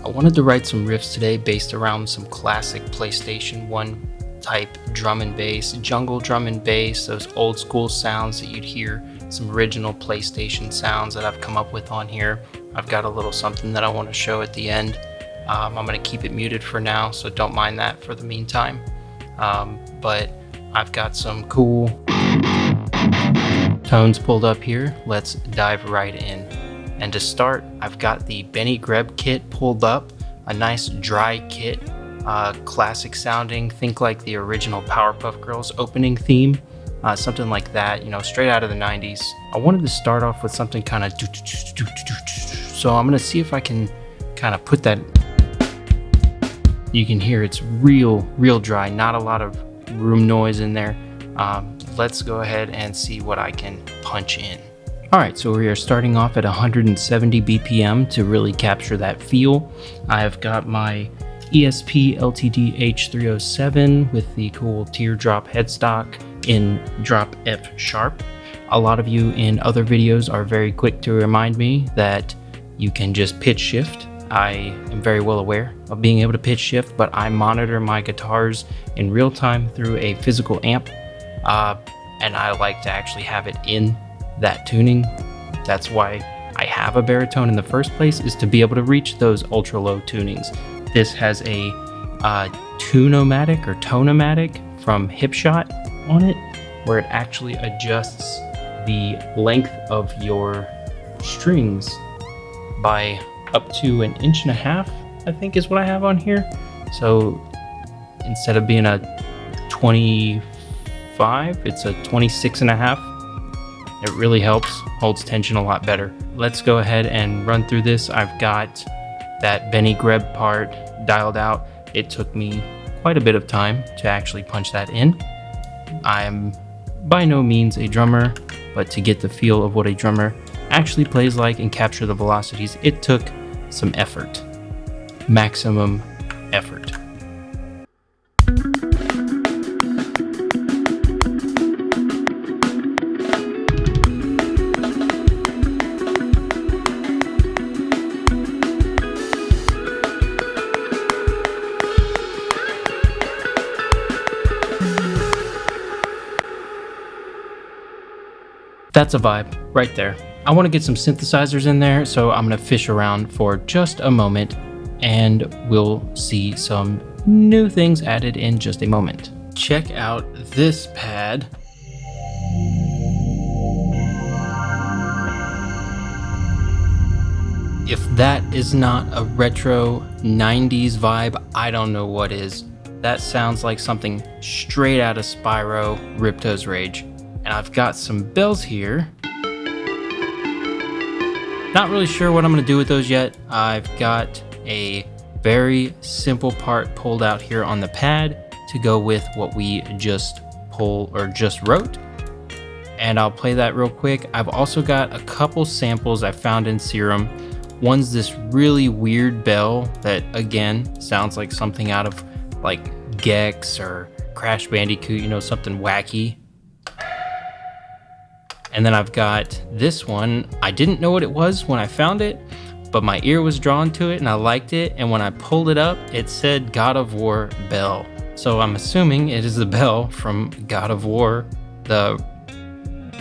I wanted to write some riffs today based around some classic PlayStation 1 type drum and bass, jungle drum and bass, those old school sounds that you'd hear, some original PlayStation sounds that I've come up with on here. I've got a little something that I want to show at the end. I'm going to keep it muted for now, so don't mind that for the meantime. But I've got some cool tones pulled up here. Let's dive right in. And to start, I've got the Benny Greb kit pulled up, a nice dry kit, classic sounding, think like the original Powerpuff Girls opening theme, something like that, you know, straight out of the 90s. I wanted to start off with something kind of so I'm gonna see if I can kind of put that. You can hear it's real dry, not a lot of room noise in there. Let's go ahead and see what I can punch in. Alright, so we are starting off at 170 BPM to really capture that feel. I've got my ESP LTD H307 with the cool teardrop headstock in drop F sharp. A lot of you in other videos are very quick to remind me that you can just pitch shift. I am very well aware of being able to pitch shift, but I monitor my guitars in real time through a physical amp, and I like to actually have it in that tuning. That's why I have a baritone in the first place, is to be able to reach those ultra low tunings. This has a Tune-O-Matic or Tone-O-Matic from Hipshot on it, where it actually adjusts the length of your strings by up to 1.5 inches, I think is what I have on here. So instead of being a 25, it's a 26.5. It really helps, holds tension a lot better. Let's go ahead and run through this. I've got that Benny Greb part dialed out. It took me quite a bit of time to actually punch that in. I'm by no means a drummer, but to get the feel of what a drummer actually plays like and capture the velocities, it took some effort. Maximum effort. That's a vibe right there. I want to get some synthesizers in there, so I'm going to fish around for just a moment and we'll see some new things added in just a moment. Check out this pad. If that is not a retro 90s vibe, I don't know what is. That sounds like something straight out of Spyro, Ripto's Rage. And I've got some bells here. Not really sure what I'm gonna do with those yet. I've got a very simple part pulled out here on the pad to go with what we just wrote. And I'll play that real quick. I've also got a couple samples I found in Serum. One's this really weird bell that again sounds like something out of like Gex or Crash Bandicoot, you know, something wacky. And then I've got this one. I didn't know what it was when I found it, but my ear was drawn to it and I liked it. And when I pulled it up, it said God of War bell. So I'm assuming it is the bell from God of War, the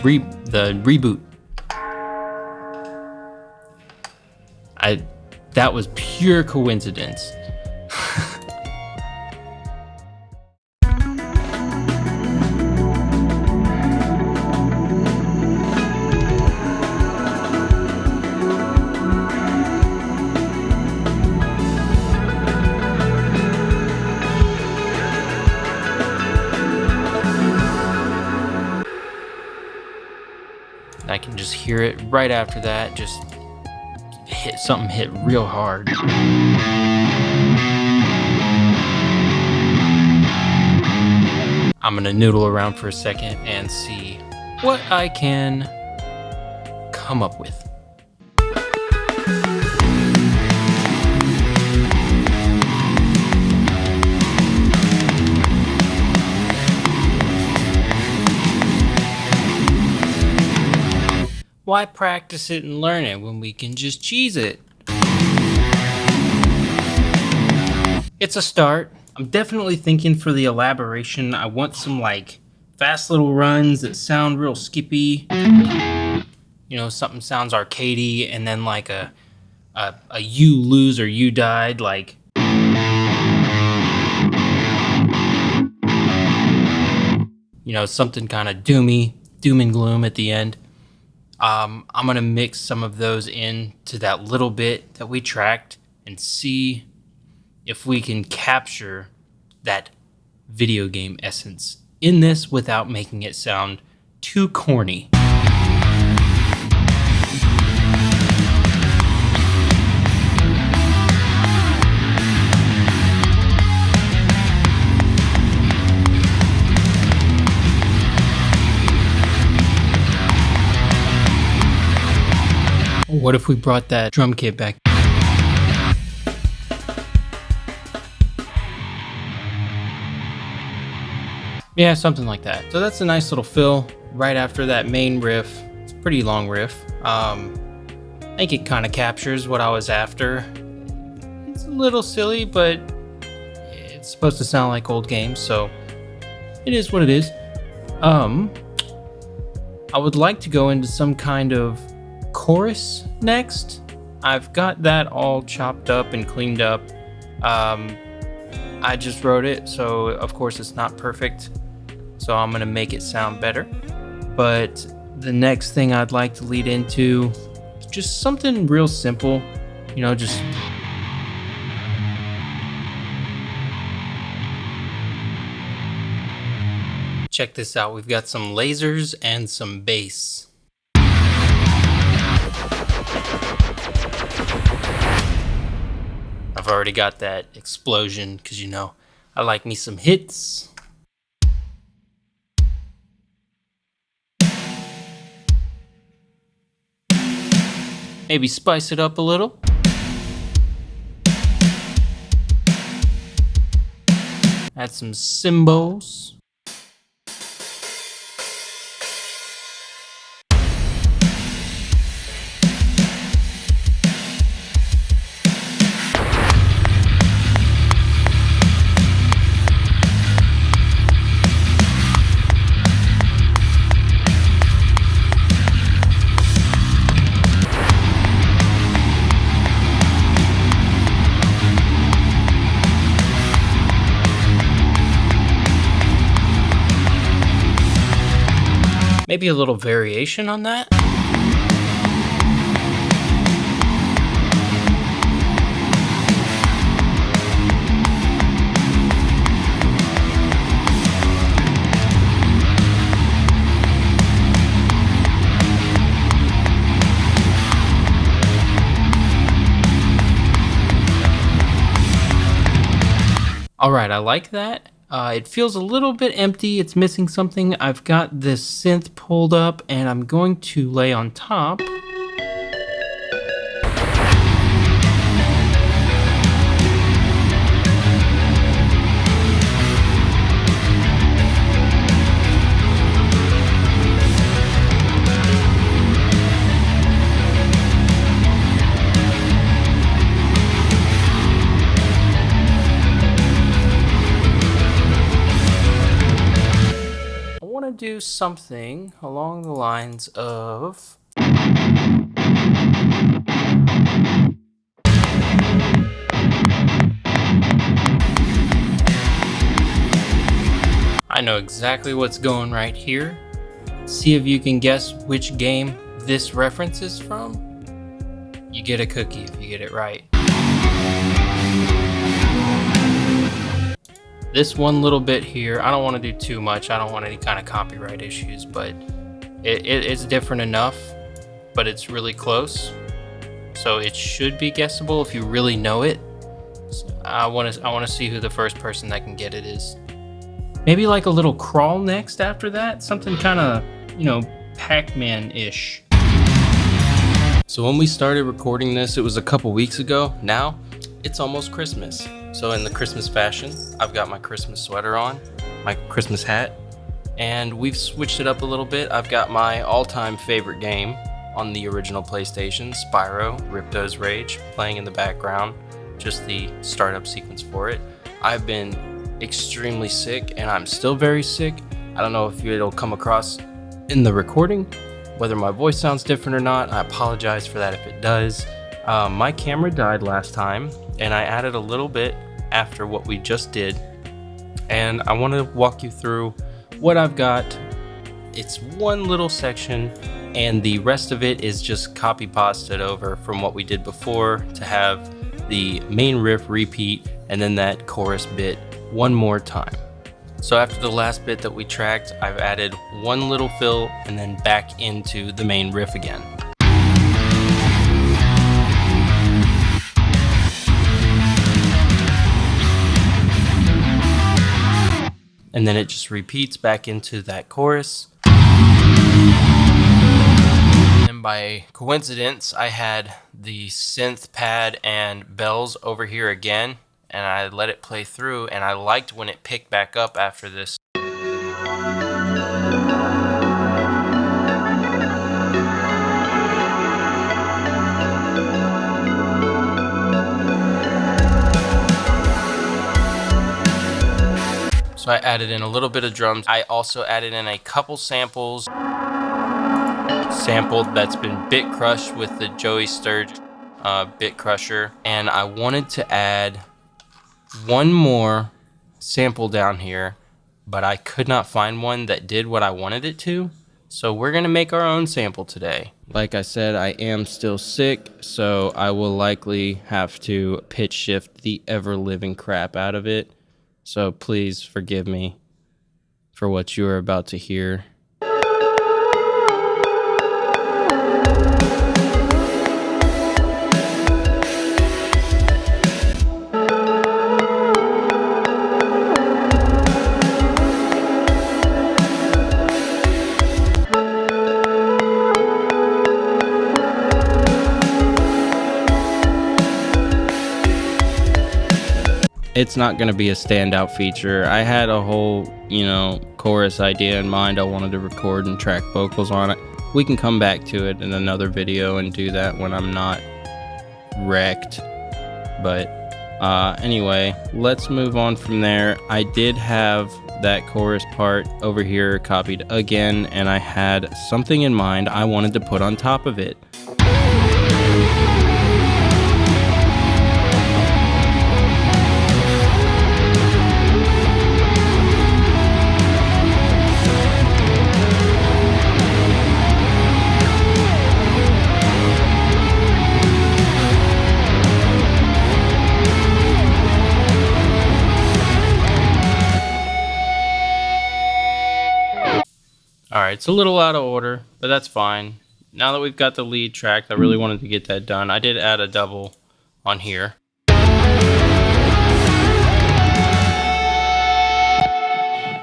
reboot. That was pure coincidence. I can just hear it right after that, just hit real hard. I'm gonna noodle around for a second and see what I can come up with. Why practice it and learn it when we can just cheese it? It's a start. I'm definitely thinking for the elaboration, I want some like fast little runs that sound real skippy. You know, something sounds arcadey, and then like a you lose or you died, like. You know, something kind of doomy, doom and gloom at the end. I'm gonna mix some of those into that little bit that we tracked and see if we can capture that video game essence in this without making it sound too corny. What if we brought that drum kit back? Yeah, something like that. So that's a nice little fill right after that main riff. It's a pretty long riff. I think it kind of captures what I was after. It's a little silly, but it's supposed to sound like old games, so it is what it is. I would like to go into some kind of chorus next. I've got that all chopped up and cleaned up. I just wrote it, so of course it's not perfect, so I'm gonna make it sound better. But the next thing I'd like to lead into is just something real simple, you know, just check this out. We've got some lasers and some bass. I've already got that explosion because, you know, I like me some hits. Maybe spice it up a little. Add some cymbals. Maybe a little variation on that. All right, I like that. It feels a little bit empty. It's missing something. I've got this synth pulled up and I'm going to lay on top. Do something along the lines of I know exactly what's going right here. See if you can guess which game this reference is from. You get a cookie if you get it right. This one little bit here, I don't want to do too much. I don't want any kind of copyright issues, but it's different enough, but it's really close. So it should be guessable if you really know it. So I want to see who the first person that can get it is. Maybe like a little crawl next after that, something kind of, you know, Pac-Man-ish. So when we started recording this, it was a couple weeks ago. Now it's almost Christmas. So in the Christmas fashion, I've got my Christmas sweater on, my Christmas hat, and we've switched it up a little bit. I've got my all-time favorite game on the original PlayStation, Spyro, Ripto's Rage, playing in the background. just the startup sequence for it. I've been extremely sick, and I'm still very sick. I don't know if it'll come across in the recording, whether my voice sounds different or not. I apologize for that if it does. My camera died last time, and I added a little bit after what we just did, and I want to walk you through what I've got. It's one little section, and the rest of it is just copy pasted over from what we did before to have the main riff repeat and then that chorus bit one more time. So after the last bit that we tracked, I've added one little fill and then back into the main riff again. And then it just repeats back into that chorus. And by coincidence, I had the synth pad and bells over here again, and I let it play through, and I liked when it picked back up after this. So I added in a little bit of drums. I also added in a couple samples. Sampled that's been bit crushed with the Joey Sturge bit crusher. And I wanted to add one more sample down here, but I could not find one that did what I wanted it to. So we're gonna make our own sample today. Like I said, I am still sick, so I will likely have to pitch shift the ever-living crap out of it. So please forgive me for what you are about to hear. It's not going to be a standout feature. I had a whole, chorus idea in mind. I wanted to record and track vocals on it. We can come back to it in another video and do that when I'm not wrecked. But anyway, let's move on from there. I did have that chorus part over here copied again, and I had something in mind I wanted to put on top of it. Alright, it's a little out of order, but that's fine. Now that we've got the lead track, I really wanted to get that done. I did add a double on here. I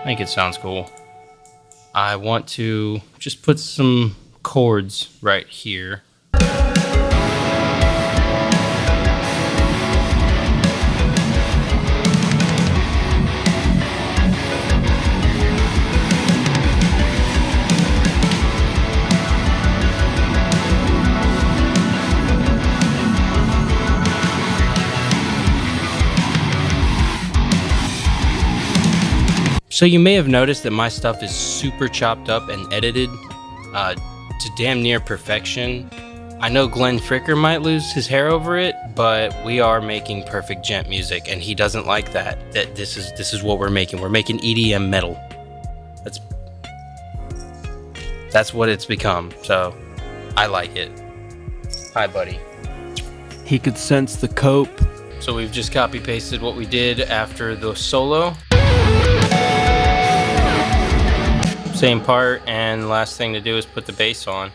think it sounds cool. I want to just put some chords right here. So you may have noticed that my stuff is super chopped up and edited to damn near perfection. I know Glenn Fricker might lose his hair over it, but we are making perfect gent music, and he doesn't like that. That this is what we're making. We're making EDM metal. That's what it's become. So I like it. Hi, buddy. He could sense the cope. So we've just copy pasted what we did after the solo. Same part, and last thing to do is put the bass on.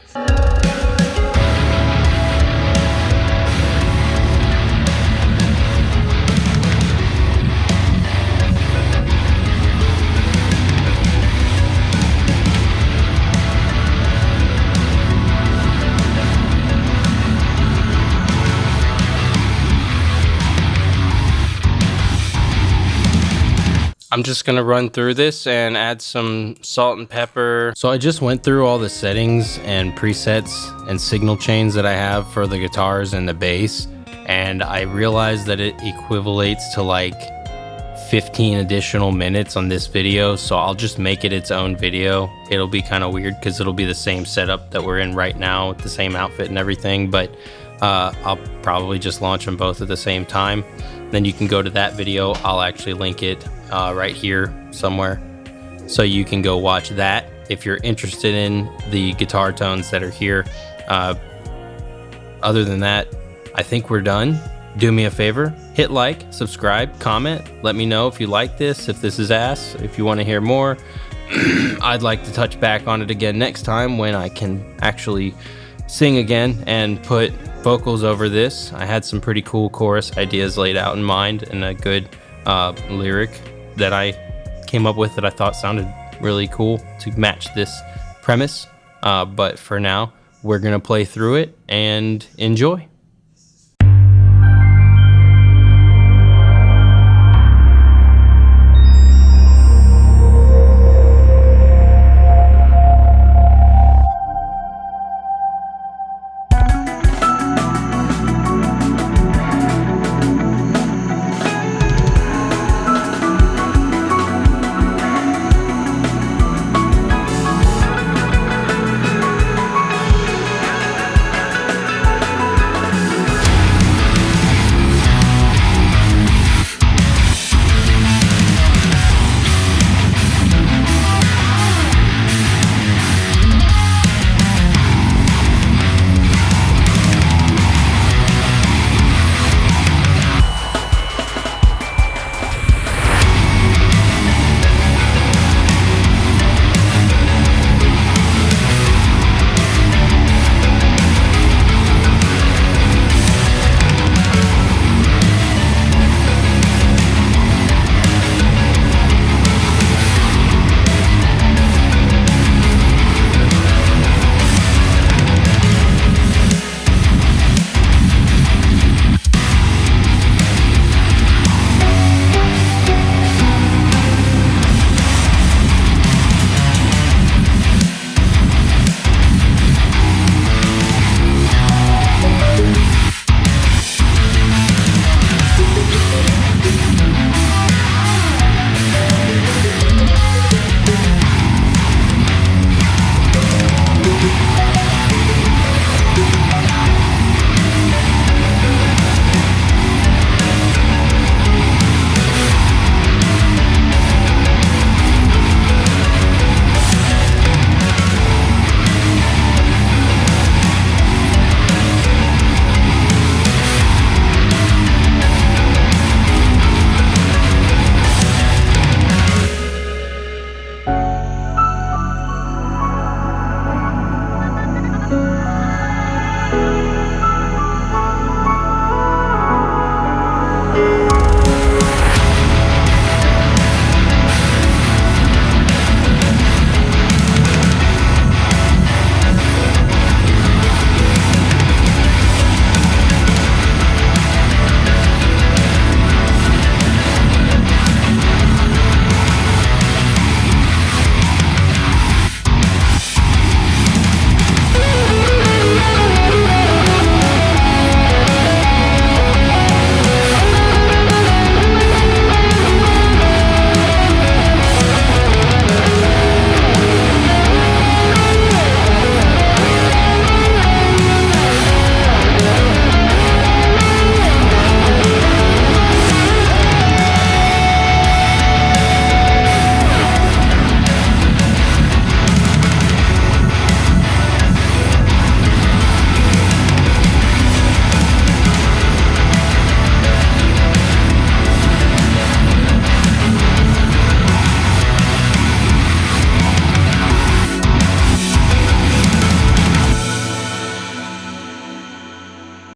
I'm just gonna run through this and add some salt and pepper. So I just went through all the settings and presets and signal chains that I have for the guitars and the bass. and I realized that it equivalates to like 15 additional minutes on this video, so I'll just make it its own video. It'll be kind of weird because it'll be the same setup that we're in right now with the same outfit and everything, but I'll probably just launch them both at the same time. Then you can go to that video. I'll actually link it right here somewhere, so you can go watch that if you're interested in the guitar tones that are here. Other than that, I think we're done. Do me a favor, hit like, subscribe, comment, let me know if you like this, if this is ass, if you want to hear more. I'd like to touch back on it again next time when I can actually sing again and put vocals over this. I had some pretty cool chorus ideas laid out in mind, and a good lyric that I came up with that I thought sounded really cool to match this premise. But for now, we're gonna play through it and enjoy.